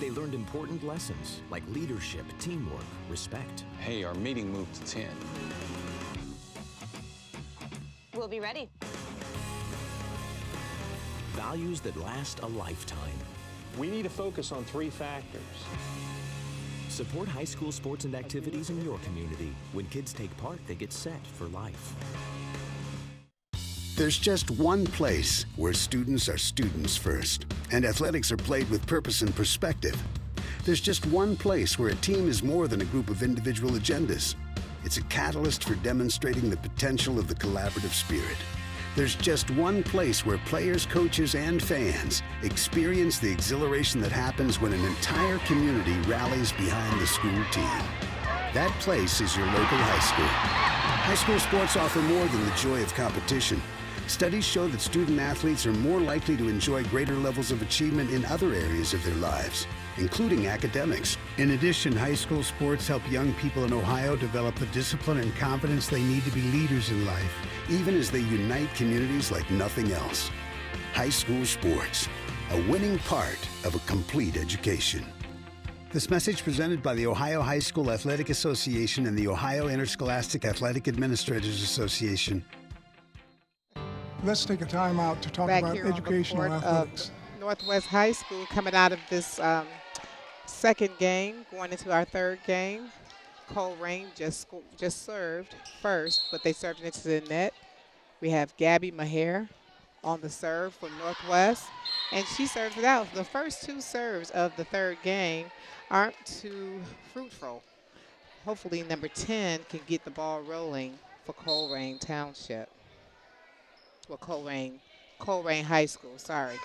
They learned important lessons like leadership, teamwork, respect. Hey, our meeting moved to 10. We'll be ready. Values that last a lifetime. We need to focus on 3 factors. Support high school sports and activities in your community. When kids take part, they get set for life. There's just one place where students are students first, and athletics are played with purpose and perspective. There's just one place where a team is more than a group of individual agendas. It's a catalyst for demonstrating the potential of the collaborative spirit. There's just one place where players, coaches, and fans experience the exhilaration that happens when an entire community rallies behind the school team. That place is your local high school. High school sports offer more than the joy of competition. Studies show that student athletes are more likely to enjoy greater levels of achievement in other areas of their lives, including academics. In addition, high school sports help young people in Ohio develop the discipline and confidence they need to be leaders in life, even as they unite communities like nothing else. High school sports, a winning part of a complete education. This message presented by the Ohio High School Athletic Association and the Ohio Interscholastic Athletic Administrators Association. Let's take a time out to talk Back about here on the educational court athletics. of Northwest High School, coming out of this second game, going into our third game. Colerain just served first, but they served it into the net. We have Gabby Maher on the serve for Northwest, and she serves it out. The first 2 serves of the third game aren't too fruitful. Hopefully number 10 can get the ball rolling for Colerain Township. Well, Colerain High School, sorry.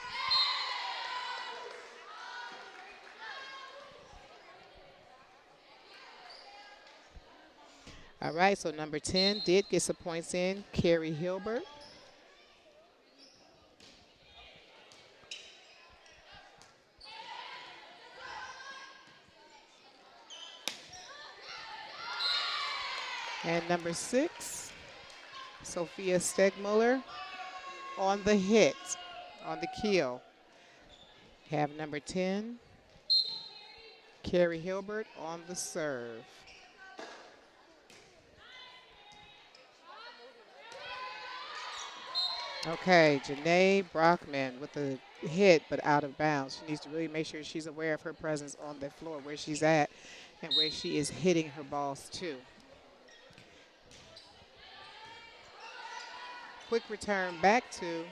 All right, so number 10 did get some points in, Carrie Hilbert. And number 6, Sophia Stegmuller on the hit, on the kill. Have number 10, Carrie Hilbert on the serve. Okay, Janae Brockman with the hit, but out of bounds. She needs to really make sure she's aware of her presence on the floor, where she's at and where she is hitting her balls to. Quick return back to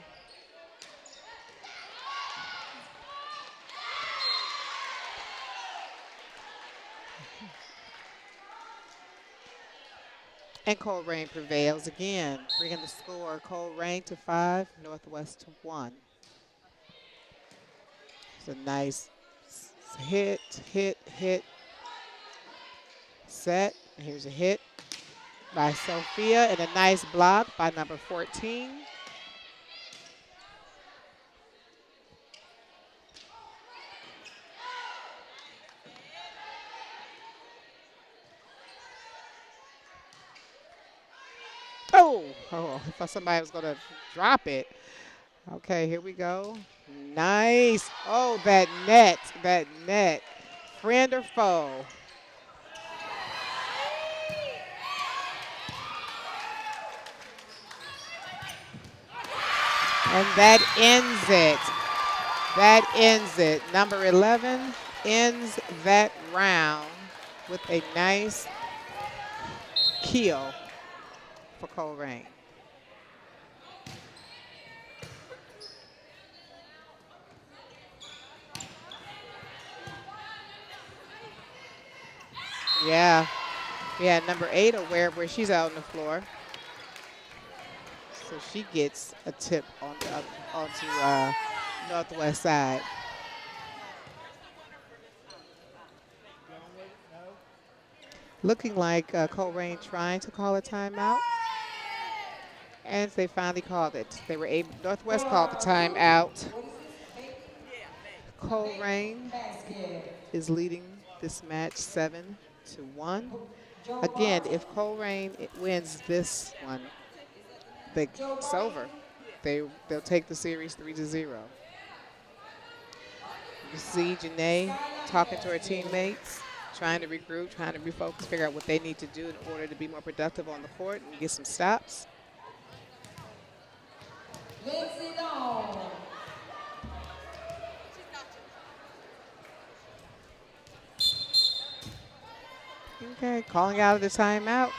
and Colerain prevails again, bringing the score Colerain to 5, Northwest to 1. It's a nice hit, set. Here's a hit. by Sophia and a nice block by number 14. Oh, I thought somebody was going to drop it. Okay, here we go. Nice. Oh, that net. Friend or foe? And that ends it. That ends it. Number 11 ends that round with a nice kill for Colerain. Yeah. Yeah, number 8 aware where she's out on the floor. So she gets a tip on onto northwest side. Looking like Colerain trying to call a timeout. And they finally called it. They were able, Northwest called the timeout. Colerain is leading this match 7-1. Again, if Colerain wins this one, it's over. They'll take the series 3-0. You see Janae talking to her teammates, trying to regroup, trying to refocus, figure out what they need to do in order to be more productive on the court and get some stops. Okay, calling out of the timeout.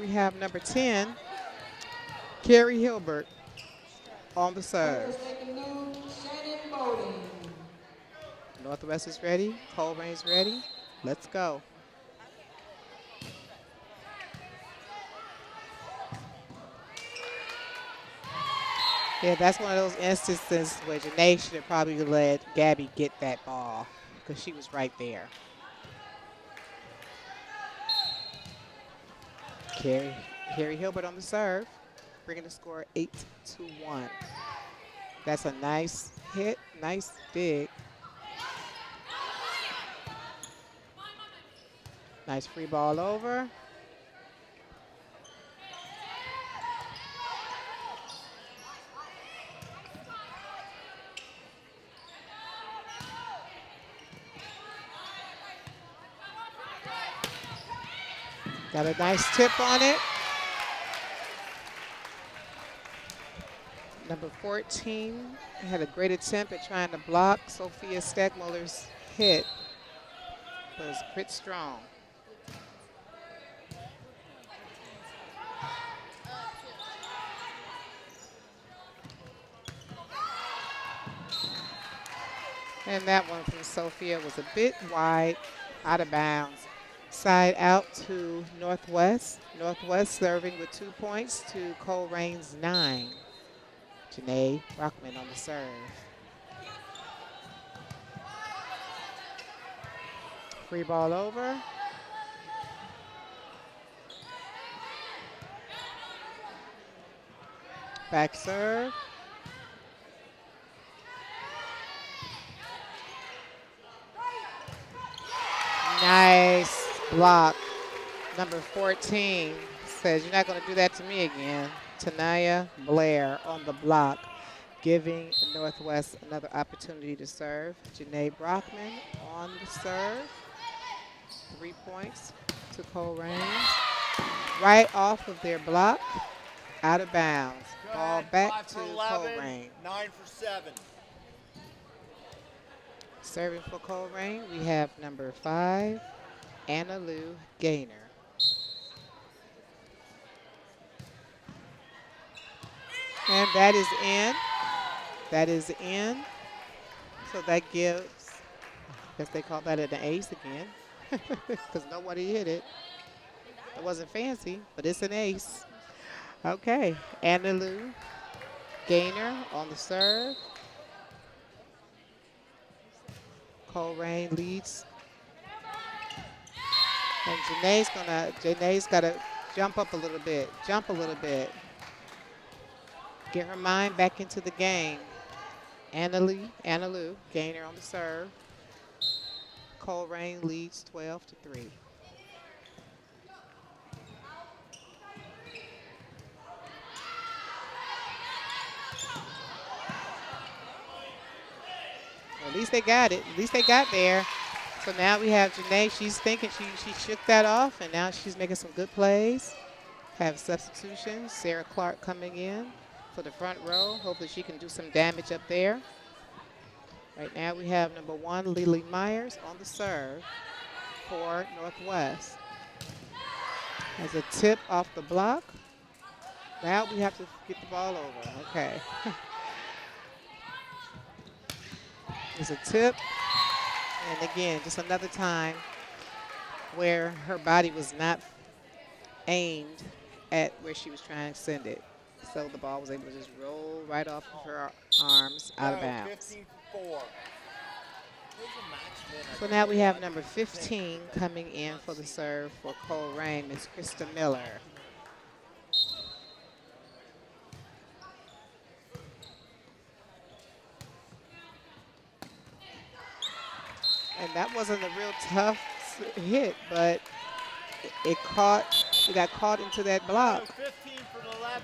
We have number 10, Carrie Hilbert, on the serve. Northwest is ready. Colerain's ready. Let's go. Yeah, that's one of those instances where Janae should have probably let Gabby get that ball because she was right there. Carrie Hilbert on the serve, bringing the score 8-1. That's a nice hit, nice dig. Nice free ball over. Got a nice tip on it. Number 14 had a great attempt at trying to block Sophia Stegmuller's hit, but it was a bit strong. And that one from Sophia was a bit wide, out of bounds. Side out to Northwest. Northwest serving with 2 points to Colerain's 9. Janae Brockman on the serve. Free ball over. Back serve. Nice block. Number 14 says, "You're not going to do that to me again." Tanaya Blair on the block, giving Northwest another opportunity to serve. Janae Brockman on the serve. 3 points to Colerain. Right off of their block, out of bounds. Ball back to Colerain. 9 for 7. Serving for Colerain, we have number 5, Anna Lou Gaynor. And that is in. That is in. So that gives, I guess they call that an ace again, because nobody hit it. It wasn't fancy, but it's an ace. Okay, Anna Lou Gaynor on the serve. Colerain leads. And Janae's got to Jump up a little bit. Jump a little bit. Get her mind back into the game. Anna Lou, gainer on the serve. Colerain leads 12-3. Well, at least they got it. At least they got there. So now we have Janae. She's thinking she shook that off, and now she's making some good plays. Have substitutions. Sarah Clark coming in for the front row. Hopefully she can do some damage up there. Right now we have number 1, Lily Myers on the serve for Northwest. Has a tip off the block. Now we have to get the ball over. Okay. It's a tip. And again, just another time where her body was not aimed at where she was trying to send it. So the ball was able to just roll right off of her arms out of bounds. 15 for 4. So now we have number 15 coming in for the serve for Colerain, Miss Krista Miller. And that wasn't a real tough hit, but it got caught into that block,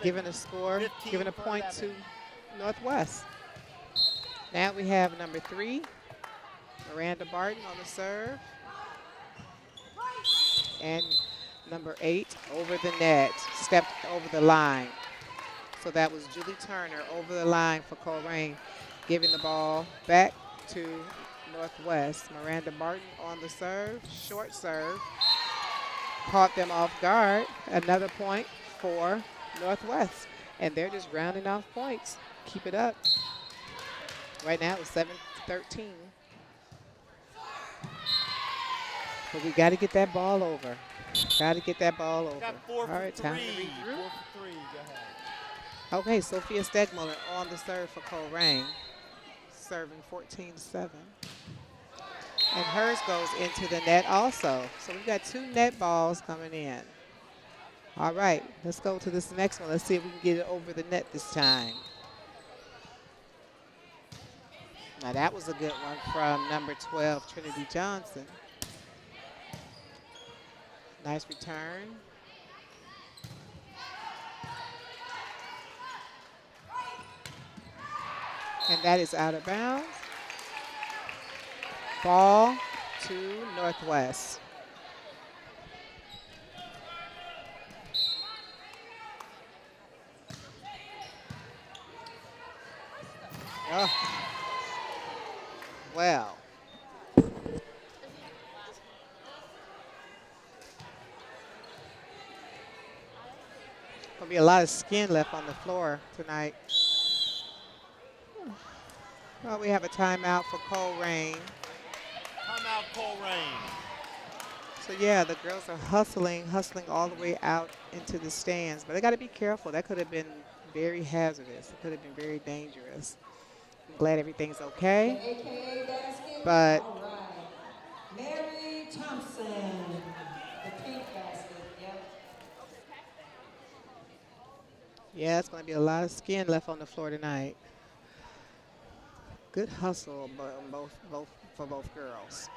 giving a score, giving a point to Northwest. Now we have number 3, Miranda Barton on the serve. And number 8 over the net, stepped over the line. So that was Julie Turner over the line for Colerain, giving the ball back to Northwest. Miranda Barton on the serve, short serve. Caught them off guard. Another point for Northwest. And they're just rounding off points. Keep it up. Right now it's 7-13. But we got to get that ball over. Got to get that ball over. All right, time to regroup. 4 for 3. Go ahead. Okay, Sophia Stegmuller on the serve for Colerain. Serving 14-7. And hers goes into the net also. So we've got 2 net balls coming in. All right, let's go to this next one. Let's see if we can get it over the net this time. Now that was a good one from number 12, Trinity Johnson. Nice return. And that is out of bounds. Ball to Northwest. Oh. Well. Gonna be a lot of skin left on the floor tonight. Well, we have a timeout for Colerain. Timeout, Colerain. So yeah, the girls are hustling all the way out into the stands. But they got to be careful. That could have been very hazardous. It could have been very dangerous. I'm glad everything's okay. But Mary Thompson, the pink basket. Yep. yeah, it's going to be a lot of skin left on the floor tonight. Good hustle for both girls.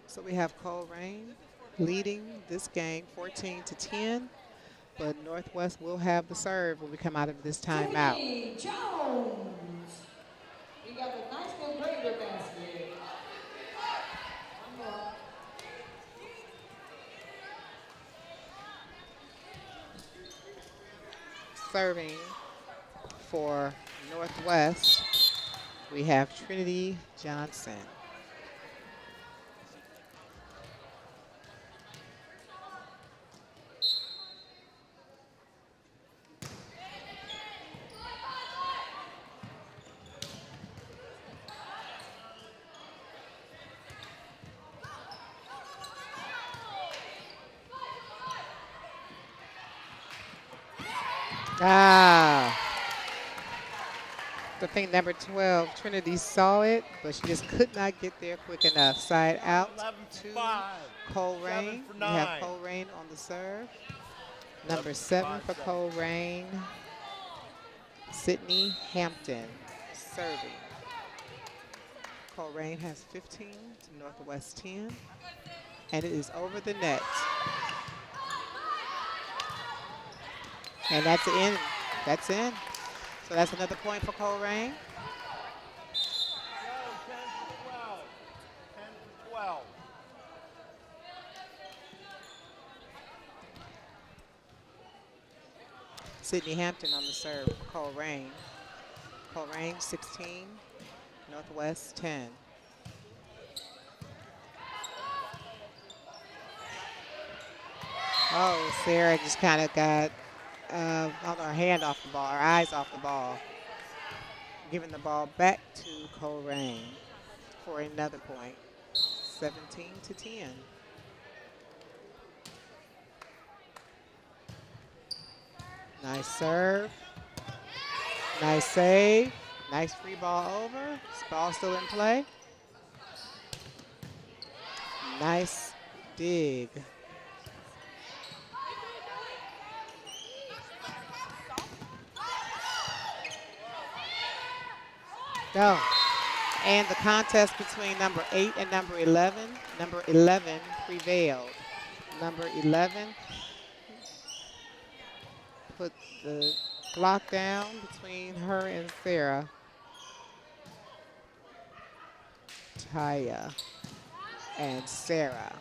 So we have Colerain leading this game 14-10, but Northwest will have the serve when we come out of this timeout. Tiffany Jones. We got a nice little breaker basket. One more. Serving for Northwest, we have Trinity Johnson. Ah. I think number 12, Trinity saw it, but she just could not get there quick enough. Side out 11 for to 5. Colerain. 7 for We have 9. Colerain on the serve. 11 Number for 7 5, for 7. Colerain, Sydney Hampton serving. Colerain has 15 to Northwest 10, and it is over the net. And that's in. That's in. So that's another point for Colerain. Go, 10 for 12. 10 for 12. Sydney Hampton on the serve for Colerain. Colerain 16, Northwest 10. Oh, Sarah just kind of got on her hand off the ball, her eyes off the ball. Giving the ball back to Colerain for another point. 17 to 10. Nice serve. Nice save. Nice free ball over. Ball still in play. Nice dig. Go. And the contest between number 8 and number 11. Number 11 prevailed. Number 11 put the block down between her and Sarah. Taya and Sarah.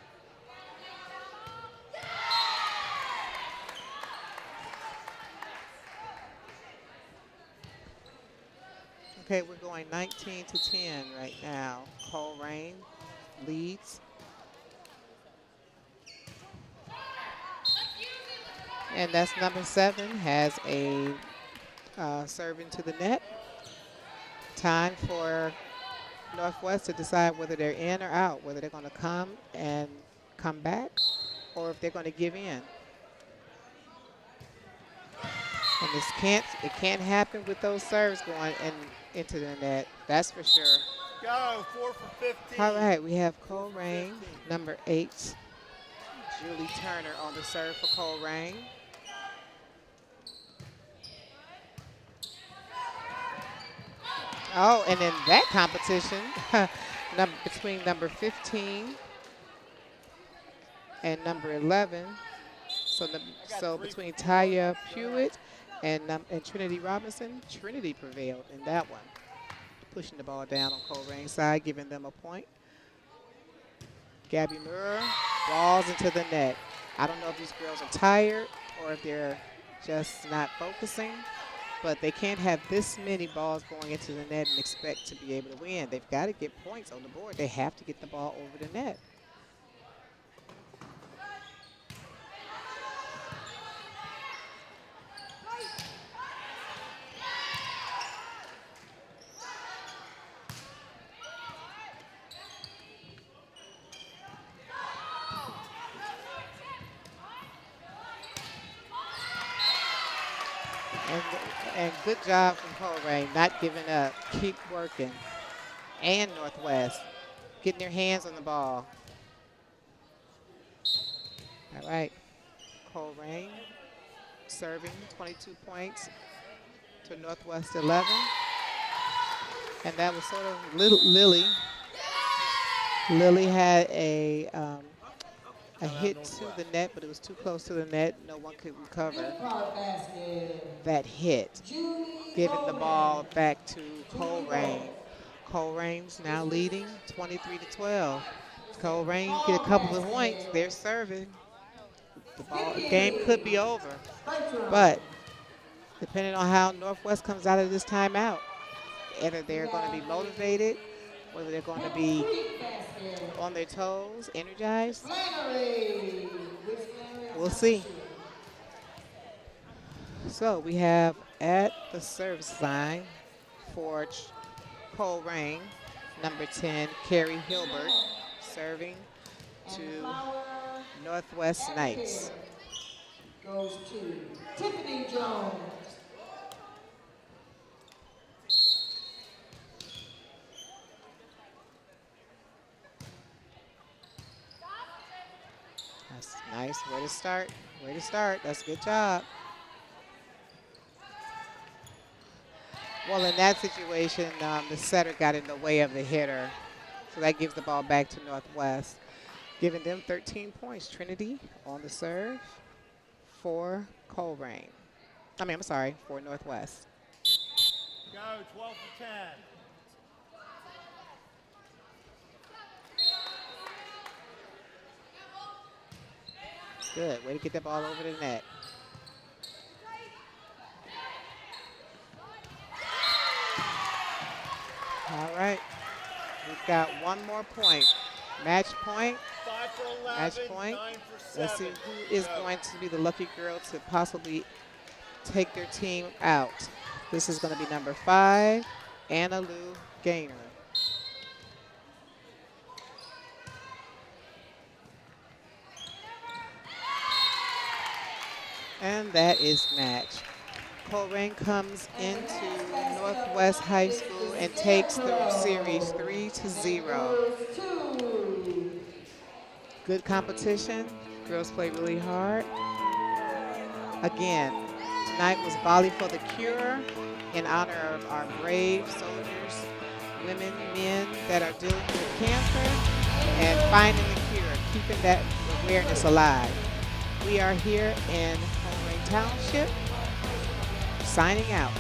Okay, we're going 19 to 10 right now. Colerain leads. And that's number 7, has a serve into the net. Time for Northwest to decide whether they're in or out, whether they're going to come back, or if they're going to give in. And it can't happen with those serves going into the net. That's for sure. Go, 4 for 15. All right, we have Colerain, number 8, Julie Turner on the serve for Colerain. Oh, and in that competition, between number 15 and number 11, so between Taya Pewitt and Trinity Robinson, Trinity prevailed in that one. Pushing the ball down on Colerain's side, giving them a point. Gabby Muir, balls into the net. I don't know if these girls are tired or if they're just not focusing, but they can't have this many balls going into the net and expect to be able to win. They've got to get points on the board. They have to get the ball over the net. And good job from Colerain, not giving up, keep working. And Northwest, getting their hands on the ball. All right, Colerain serving 22 points to Northwest 11. And that was sort of Lily. Lily had a hit to the net, but it was too close to the net. No one could recover that hit. Giving the ball back to Colerain. Colerain's now leading 23 to 12. Colerain get a couple of points. They're serving. The game could be over. But depending on how Northwest comes out of this timeout, either they're going to be motivated, whether they're going to be on their toes, energized. We'll see. So we have at the service line for Colerain, number 10, Carrie Hilbert, serving to Northwest Knights. Goes to Tiffany Jones. Nice. Way to start. Way to start. That's a good job. Well, in that situation, the setter got in the way of the hitter. So that gives the ball back to Northwest, giving them 13 points. Trinity on the serve for Colerain. I'm sorry, for Northwest. Go, 12 for 10. Good. Way to get that ball over the net. All right. We've got one more point. Match point. 5 for 11, Match point. 9 for 7. Let's see who is going to be the lucky girl to possibly take their team out. This is going to be number 5, Anna Lou Gaynor. And that is match. Colerain comes into Northwest High School and takes the series 3-0. Good competition. Girls play really hard. Again, tonight was Volley for the Cure in honor of our brave soldiers, women, men that are dealing with cancer and finding the cure, keeping that awareness alive. We are here in Colerain Township, signing out.